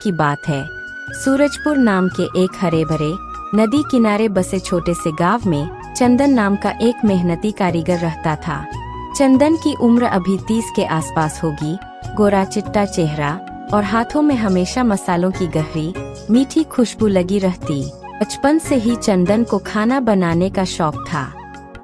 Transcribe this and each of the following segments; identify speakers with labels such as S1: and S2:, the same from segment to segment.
S1: की बात है। सूरजपुर नाम के एक हरे भरे नदी किनारे बसे छोटे से गांव में चंदन नाम का एक मेहनती कारीगर रहता था। चंदन की उम्र अभी 30 के आसपास होगी। गोरा चिट्टा चेहरा और हाथों में हमेशा मसालों की गहरी मीठी खुशबू लगी रहती। बचपन से ही चंदन को खाना बनाने का शौक था।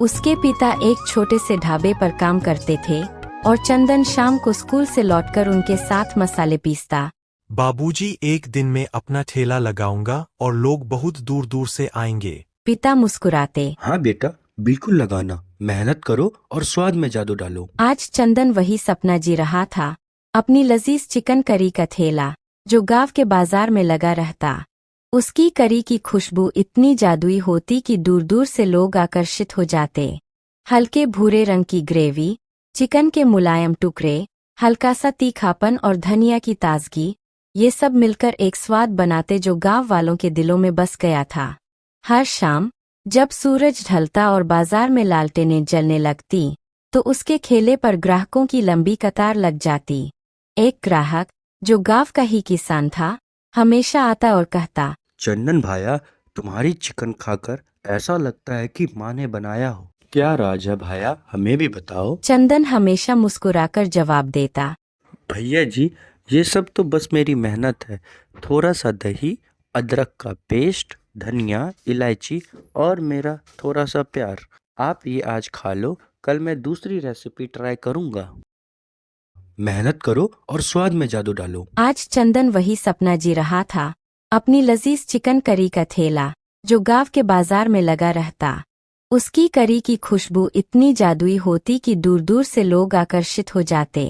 S1: उसके पिता एक छोटे से ढाबे पर काम करते थे और चंदन शाम को स्कूल से लौटकर उनके साथ मसाले पीसता।
S2: बाबूजी, एक दिन में अपना ठेला लगाऊंगा और लोग बहुत दूर दूर से आएंगे।
S1: पिता मुस्कुराते।
S3: हाँ बेटा, बिल्कुल लगाना। मेहनत करो और स्वाद में जादू डालो।
S1: आज चंदन वही सपना जी रहा था, अपनी लजीज चिकन करी का ठेला जो गांव के बाजार में लगा रहता। उसकी करी की खुशबू इतनी जादुई होती कि दूर दूर से लोग आकर्षित हो जाते। हल्के भूरे रंग की ग्रेवी, चिकन के मुलायम टुकड़े, हल्का सा तीखापन और धनिया की ताजगी, ये सब मिलकर एक स्वाद बनाते जो गांव वालों के दिलों में बस गया था। हर शाम जब सूरज ढलता और बाजार में लालटेनें जलने लगती तो उसके ठेले पर ग्राहकों की लंबी कतार लग जाती। एक ग्राहक जो गांव का ही किसान था हमेशा आता और कहता,
S3: चंदन भाया, तुम्हारी चिकन खाकर ऐसा लगता है कि माँ ने बनाया हो। क्या राज है भाया, हमें भी बताओ।
S1: चंदन हमेशा मुस्कुराकर जवाब देता,
S3: भैया जी, ये सब तो बस मेरी मेहनत है। थोड़ा सा दही, अदरक का पेस्ट, धनिया, इलायची और मेरा थोड़ा सा प्यार। आप ये आज खा लो, कल मैं दूसरी रेसिपी ट्राई करूँगा। मेहनत करो और स्वाद में जादू डालो।
S1: आज चंदन वही सपना जी रहा था, अपनी लजीज चिकन करी का ठेला जो गांव के बाजार में लगा रहता। उसकी करी की खुशबू इतनी जादुई होती कि दूर दूर से लोग आकर्षित हो जाते।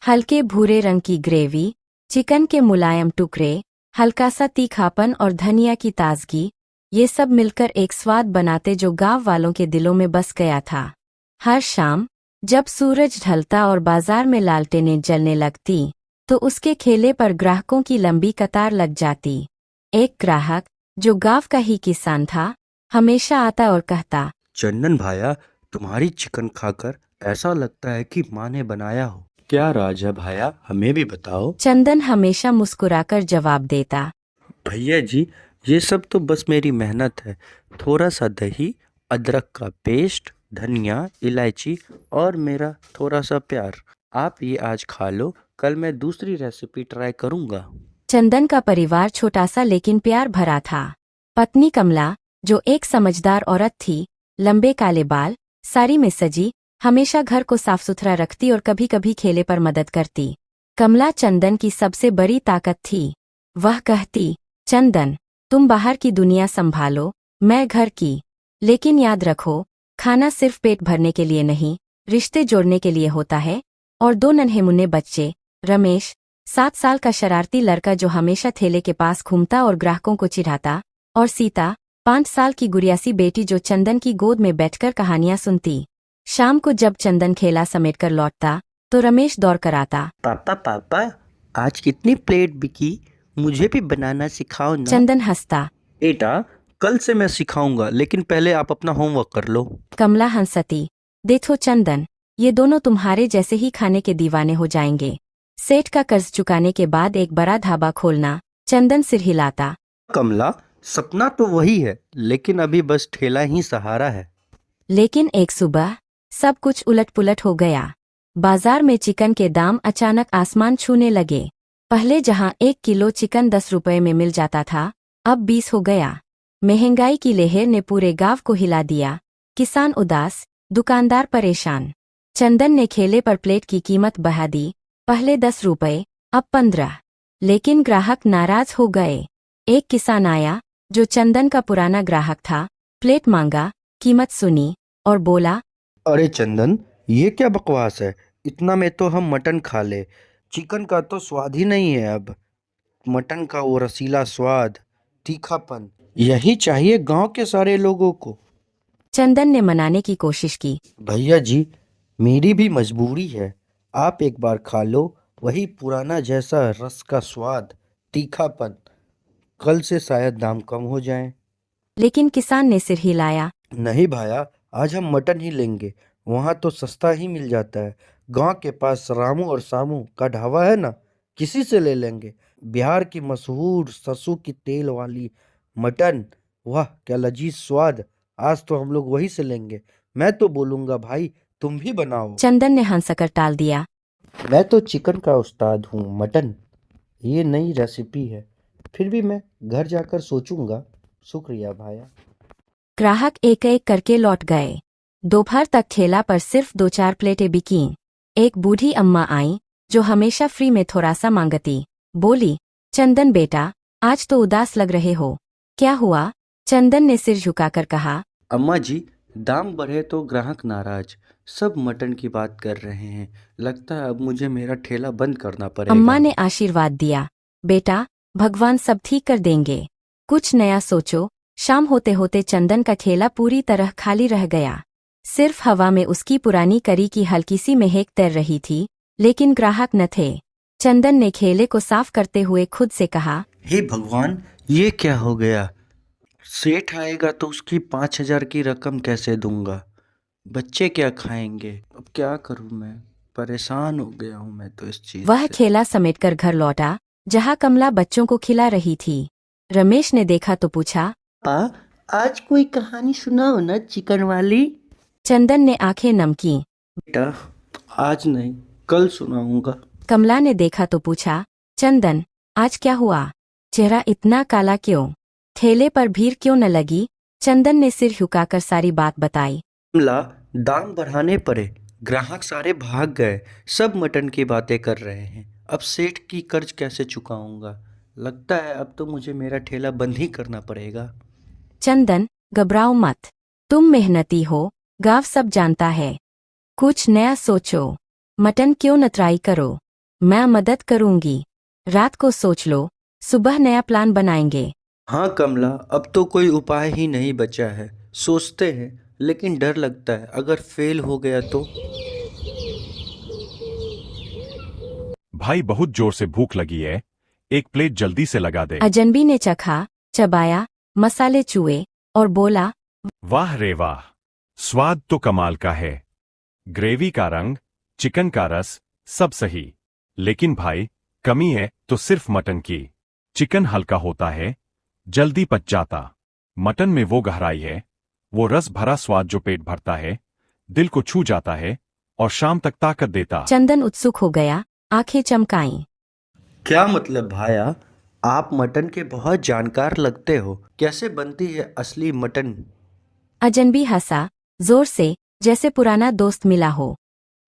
S1: हल्के भूरे रंग की ग्रेवी, चिकन के मुलायम टुकड़े, हल्का सा तीखापन और धनिया की ताजगी, ये सब मिलकर एक स्वाद बनाते जो गांव वालों के दिलों में बस गया था। हर शाम जब सूरज ढलता और बाजार में लालटेनें जलने लगती तो उसके ठेले पर ग्राहकों की लंबी कतार लग जाती। एक ग्राहक जो गांव का ही किसान था हमेशा आता और कहता,
S3: चंदन भाया, तुम्हारी चिकन खाकर ऐसा लगता है कि माँ ने बनाया हो। क्या राज है भाया, हमें भी बताओ।
S1: चंदन हमेशा मुस्कुराकर जवाब देता,
S3: भैया जी, ये सब तो बस मेरी मेहनत है। थोड़ा सा दही, अदरक का पेस्ट, धनिया, इलायची और मेरा थोड़ा सा प्यार। आप ये आज खा लो, कल मैं दूसरी रेसिपी ट्राई करूँगा।
S1: चंदन का परिवार छोटा सा लेकिन प्यार भरा था। पत्नी कमला जो एक समझदार औरत थी, लंबे काले बाल, साड़ी में सजी, हमेशा घर को साफ सुथरा रखती और कभी कभी खेले पर मदद करती। कमला चंदन की सबसे बड़ी ताकत थी। वह कहती, चंदन, तुम बाहर की दुनिया संभालो, मैं घर की। लेकिन याद रखो, खाना सिर्फ पेट भरने के लिए नहीं, रिश्ते जोड़ने के लिए होता है। और दो नन्हे मुन्ने बच्चे, रमेश 7 साल का शरारती लड़का जो हमेशा ठेले के पास घूमता और ग्राहकों को चिढ़ाता, और सीता 5 साल की गुड़ियासी बेटी जो चंदन की गोद में बैठकर कहानियां सुनती। शाम को जब चंदन खेला समेटकर लौटता तो रमेश दौड़ कर आता,
S3: पापा पापा, आज कितनी प्लेट बिकी? मुझे भी बनाना सिखाओ ना।
S1: चंदन हंसता।
S3: बेटा, कल से मैं सिखाऊंगा, लेकिन पहले आप अपना होमवर्क कर लो।
S1: कमला हंसती, देखो चंदन, ये दोनों तुम्हारे जैसे ही खाने के दीवाने हो जाएंगे। सेठ का कर्ज चुकाने के बाद एक बड़ा ढाबा खोलना। चंदन सिर हिलाता।
S3: कमला, सपना तो वही है, लेकिन अभी बस ठेला ही सहारा है।
S1: लेकिन एक सुबह सब कुछ उलट पुलट हो गया। बाजार में चिकन के दाम अचानक आसमान छूने लगे। पहले जहां 1 किलो चिकन 10 रुपए में मिल जाता था, अब 20 हो गया। महंगाई की लहर ने पूरे गांव को हिला दिया। किसान उदास, दुकानदार परेशान। चंदन ने ठेले पर प्लेट की कीमत बढ़ा दी, पहले 10 रुपए, अब 15। लेकिन ग्राहक नाराज हो गए। एक किसान आया जो चंदन का पुराना ग्राहक था, प्लेट मांगा, कीमत सुनी और बोला,
S3: अरे चंदन, ये क्या बकवास है? इतना में तो हम मटन खा ले। चिकन का तो स्वाद ही नहीं है अब। मटन का वो रसीला स्वाद, तीखापन, यही चाहिए गांव के सारे लोगों को।
S1: चंदन ने मनाने की कोशिश की।
S3: भैया जी, मेरी भी मजबूरी है। आप एक बार खा लो, वही पुराना जैसा रस का स्वाद, तीखापन। कल से शायद दाम कम हो जाए।
S1: लेकिन किसान ने सिर हिलाया।
S3: नहीं भाया, आज हम मटन ही लेंगे। वहाँ तो सस्ता ही मिल जाता है। गांव के पास रामू और सामू का ढाबा है ना, किसी से ले लेंगे। बिहार की मशहूर सरसों की तेल वाली मटन, वाह क्या लजीज स्वाद। आज तो हम लोग वही से लेंगे। मैं तो बोलूंगा भाई तुम भी बनाओ।
S1: चंदन ने हंसकर टाल दिया।
S3: मैं तो चिकन का उस्ताद हूँ, मटन ये नई रेसिपी है। फिर भी मैं घर जाकर सोचूंगा। शुक्रिया भाया।
S1: ग्राहक एक एक करके लौट गए। दोपहर तक ठेला पर सिर्फ 2-4 प्लेटें बिकीं। एक बूढ़ी अम्मा आई जो हमेशा फ्री में थोड़ा सा मांगती। बोली, चंदन बेटा, आज तो उदास लग रहे हो, क्या हुआ? चंदन ने सिर झुकाकर कहा।
S3: अम्मा जी, दाम बढ़े तो ग्राहक नाराज। सब मटन की बात कर रहे हैं। लगता है अब मुझे मेरा ठेला बंद करना पड़ेगा।
S1: अम्मा ने आशीर्वाद दिया। बेटा, भगवान सब ठीक कर देंगे। कुछ नया सोचो। शाम होते होते चंदन का ठेला पूरी तरह खाली रह गया। सिर्फ हवा में उसकी पुरानी करी की हल्की सी महक तैर रही थी, लेकिन ग्राहक न थे। चंदन ने ठेले को साफ करते हुए खुद से कहा,
S3: हे भगवान, ये क्या हो गया? सेठ आएगा तो उसकी 5,000 की रकम कैसे दूंगा? बच्चे क्या खाएंगे? अब क्या करूं मैं? परेशान हो गया हूं मैं तो इस चीज
S1: वह
S3: से।
S1: ठेला समेटकर घर लौटा, जहां कमला बच्चों को खिला रही थी। रमेश ने देखा तो पूछा,
S3: आज कोई कहानी सुनाओ ना, चिकन वाली।
S1: चंदन ने आंखें नम कीं।
S3: बेटा, आज नहीं, कल सुनाऊंगा।
S1: कमला ने देखा तो पूछा, चंदन, आज क्या हुआ? चेहरा इतना काला क्यों? ठेले पर भीड़ क्यों न लगी? चंदन ने सिर झुकाकर सारी बात बताई।
S3: कमला, दाम बढ़ाने पड़े, ग्राहक सारे भाग गए। सब मटन की बातें कर रहे हैं। अब सेठ की कर्ज कैसे चुकाऊंगा? लगता है अब तो मुझे मेरा ठेला बंद ही करना पड़ेगा।
S1: चंदन, घबराओ मत। तुम मेहनती हो, गांव सब जानता है। कुछ नया सोचो। मटन क्यों न ट्राई करो? मैं मदद करूंगी। रात को सोच लो, सुबह नया प्लान बनाएंगे।
S3: हाँ कमला, अब तो कोई उपाय ही नहीं बचा है। सोचते हैं, लेकिन डर लगता है अगर फेल हो गया तो।
S2: भाई बहुत जोर से भूख लगी है, एक प्लेट जल्दी से लगा दे।
S1: अजनबी ने चखा, चबाया, मसाले चूए और बोला,
S2: वाह रे वाह, स्वाद तो कमाल का है। ग्रेवी का रंग, चिकन का रस, सब सही। लेकिन भाई, कमी है तो सिर्फ मटन की। चिकन हल्का होता है, जल्दी पच जाता। मटन में वो गहराई है, वो रस भरा स्वाद जो पेट भरता है, दिल को छू जाता है और शाम तक ताकत देता।
S1: चंदन उत्सुक हो गया, आंखें चमकाईं।
S3: क्या मतलब भाया? आप मटन के बहुत जानकार लगते हो। कैसे बनती है असली मटन?
S1: अजनबी हंसा, जोर से, जैसे पुराना दोस्त मिला हो।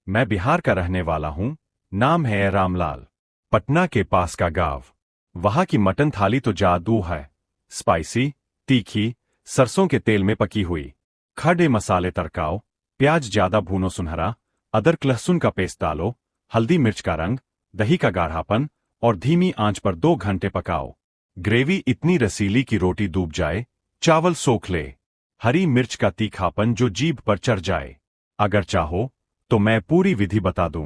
S2: मैं बिहार का रहने वाला हूँ, नाम है रामलाल। पटना के पास का गांव। वहां की मटन थाली तो जादू है। स्पाइसी, तीखी, सरसों के तेल में पकी हुई। खड़े मसाले तड़काओ, प्याज ज्यादा भूनो सुनहरा, अदरक लहसुन का पेस्ट डालो, हल्दी मिर्च का रंग, दही का गाढ़ापन और धीमी आंच पर 2 घंटे पकाओ। ग्रेवी इतनी रसीली कि रोटी डूब जाए, चावल सोख ले। हरी मिर्च का तीखापन जो जीभ पर चढ़ जाए। अगर चाहो तो मैं पूरी विधि बता दूं।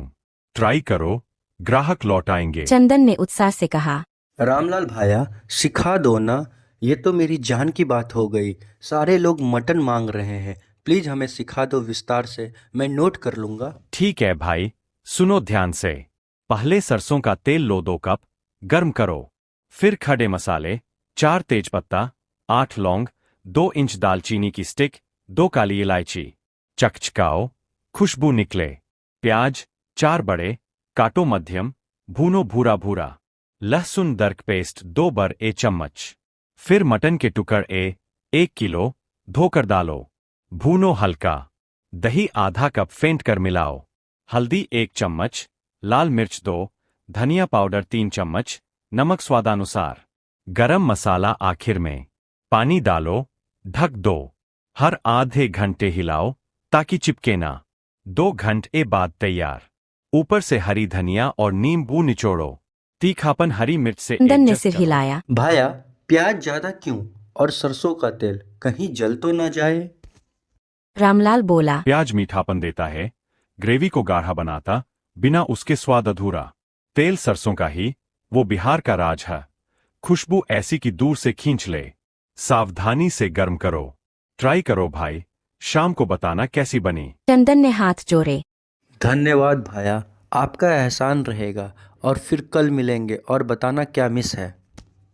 S2: ट्राई करो, ग्राहक लौट आएंगे।
S1: चंदन ने उत्साह से कहा।
S3: रामलाल भाया, सिखा दो ना। ये तो मेरी जान की बात हो गई। सारे लोग मटन मांग रहे हैं। प्लीज हमें सिखा दो विस्तार से, मैं नोट कर लूंगा।
S2: ठीक है भाई, सुनो ध्यान से। पहले सरसों का तेल लो 2 कप, गर्म करो। फिर खड़े मसाले, 4 तेजपत्ता, 8 लौंग, 2 इंच दालचीनी की स्टिक, 2 काली इलायची। चकचकाओ, खुशबू निकले। प्याज, 4 बड़े, काटो मध्यम, भूनो भूरा भूरा। लहसुन दरक पेस्ट 2 बड़े चम्मच। फिर मटन के टुकड़े 1 किलो, धोकर डालो। भूनो हल्का। दही आधा कप फेंट कर मिलाओ। हल्दी 1 चम्मच, लाल मिर्च 2, धनिया पाउडर 3 चम्मच, नमक स्वादानुसार। गरम मसाला आखिर में। पानी डालो, ढक दो। हर आधे घंटे हिलाओ ताकि चिपके ना। 2 घंटे बाद तैयार। ऊपर से हरी धनिया और नींबू निचोड़ो। तीखापन हरी मिर्च से
S1: चंदन ने
S2: एडजस्ट
S1: सिर
S2: करो।
S1: हिलाया।
S3: भाया, प्याज ज्यादा क्यों? और सरसों का तेल कहीं जल तो ना जाए?
S1: रामलाल बोला।
S2: प्याज मीठापन देता है, ग्रेवी को गाढ़ा बनाता, बिना उसके स्वाद अधूरा। तेल सरसों का ही, वो बिहार का राज है। खुशबू ऐसी कि दूर से खींच ले। सावधानी से गर्म करो। ट्राई करो भाई, शाम को बताना कैसी बनी।
S1: चंदन ने हाथ जोड़े।
S3: धन्यवाद भाया, आपका एहसान रहेगा। और फिर कल मिलेंगे और बताना क्या मिस है।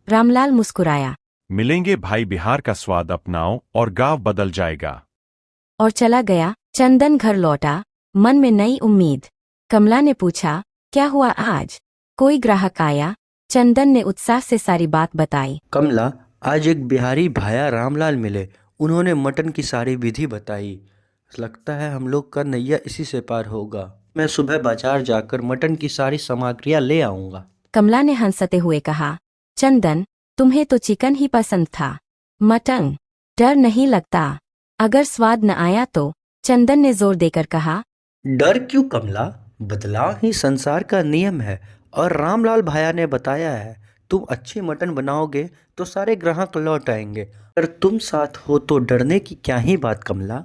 S1: रामलाल मुस्कुराया
S2: मिलेंगे भाई, बिहार का स्वाद अपनाओ और गांव बदल जाएगा।
S1: और चला गया। चंदन घर लौटा, मन में नई उम्मीद। कमला ने पूछा, क्या हुआ आज? कोई ग्राहक आया? चंदन ने उत्साह से सारी बात बताई।
S3: कमला, आज एक बिहारी भाया रामलाल मिले। उन्होंने मटन की सारी विधि बताई। लगता है हम लोग का नैया इसी से पार होगा। मैं सुबह बाजार जाकर मटन की सारी सामग्रियां ले आऊंगा।
S1: कमला ने हंसते हुए कहा, चंदन, तुम्हें तो चिकन ही पसंद था, मटन डर नहीं लगता अगर स्वाद न आया तो? चंदन ने जोर देकर कहा।
S3: डर क्यों कमला, बदलाव ही संसार का नियम है। और रामलाल भाया ने बताया है, तुम अच्छी मटन बनाओगे तो सारे ग्राहक लौट आएंगे। अगर तुम साथ हो तो डरने की क्या ही बात कमला।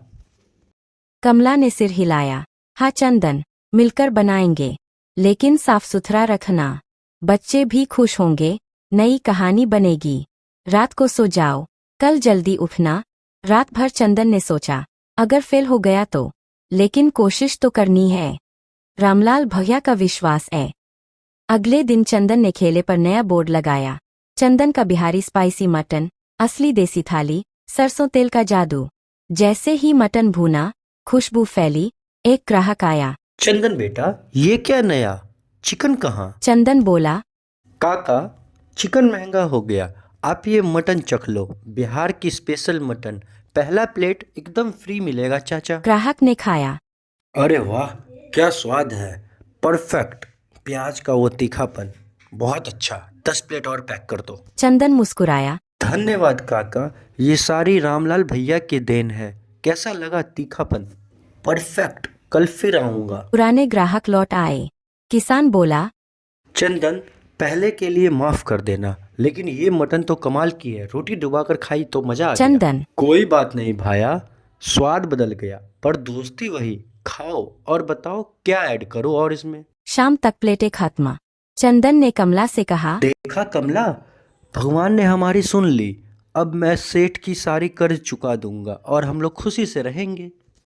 S1: कमला ने सिर हिलाया। हाँ चंदन, मिलकर बनाएंगे, लेकिन साफ सुथरा रखना। बच्चे भी खुश होंगे, नई कहानी बनेगी। रात को सो जाओ, कल जल्दी उठना। रात भर चंदन ने सोचा, अगर फेल हो गया तो, लेकिन कोशिश तो करनी है। रामलाल भैया का विश्वास है। अगले दिन चंदन ने खेले पर नया बोर्ड लगाया, चंदन का बिहारी स्पाइसी मटन, असली देसी थाली, सरसों तेल का जादू। जैसे ही मटन भूना, खुशबू फैली। एक ग्राहक आया।
S3: चंदन बेटा, ये क्या नया? चिकन कहाँ?
S1: चंदन बोला,
S3: काका, चिकन महंगा हो गया, आप ये मटन चख लो, बिहार की स्पेशल मटन, पहला प्लेट एकदम फ्री मिलेगा चाचा।
S1: ग्राहक ने खाया।
S3: अरे वाह, क्या स्वाद है, परफेक्ट। प्याज का वो तीखापन, बहुत अच्छा। 10 प्लेट और पैक कर दो।
S1: चंदन मुस्कुराया।
S3: धन्यवाद काका, ये सारी रामलाल भैया की देन है। कैसा लगा तीखापन? परफेक्ट, कल फिर आऊंगा।
S1: पुराने ग्राहक लौट आए। किसान बोला,
S3: चंदन, पहले के लिए माफ कर देना, लेकिन ये मटन तो कमाल की है। रोटी डुबाकर खाई तो मजा आ गया।
S1: चंदन,
S3: कोई बात नहीं भाया, स्वाद बदल गया पर दोस्ती वही। खाओ और बताओ क्या ऐड करो और इसमें।
S1: शाम तक प्लेटें खत्म। चंदन ने कमला से कहा,
S3: देखा कमला, भगवान ने हमारी सुन ली। अब मैं सेठ की सारी कर्ज चुका दूंगा और हम लोग खुशी से रहेंगे।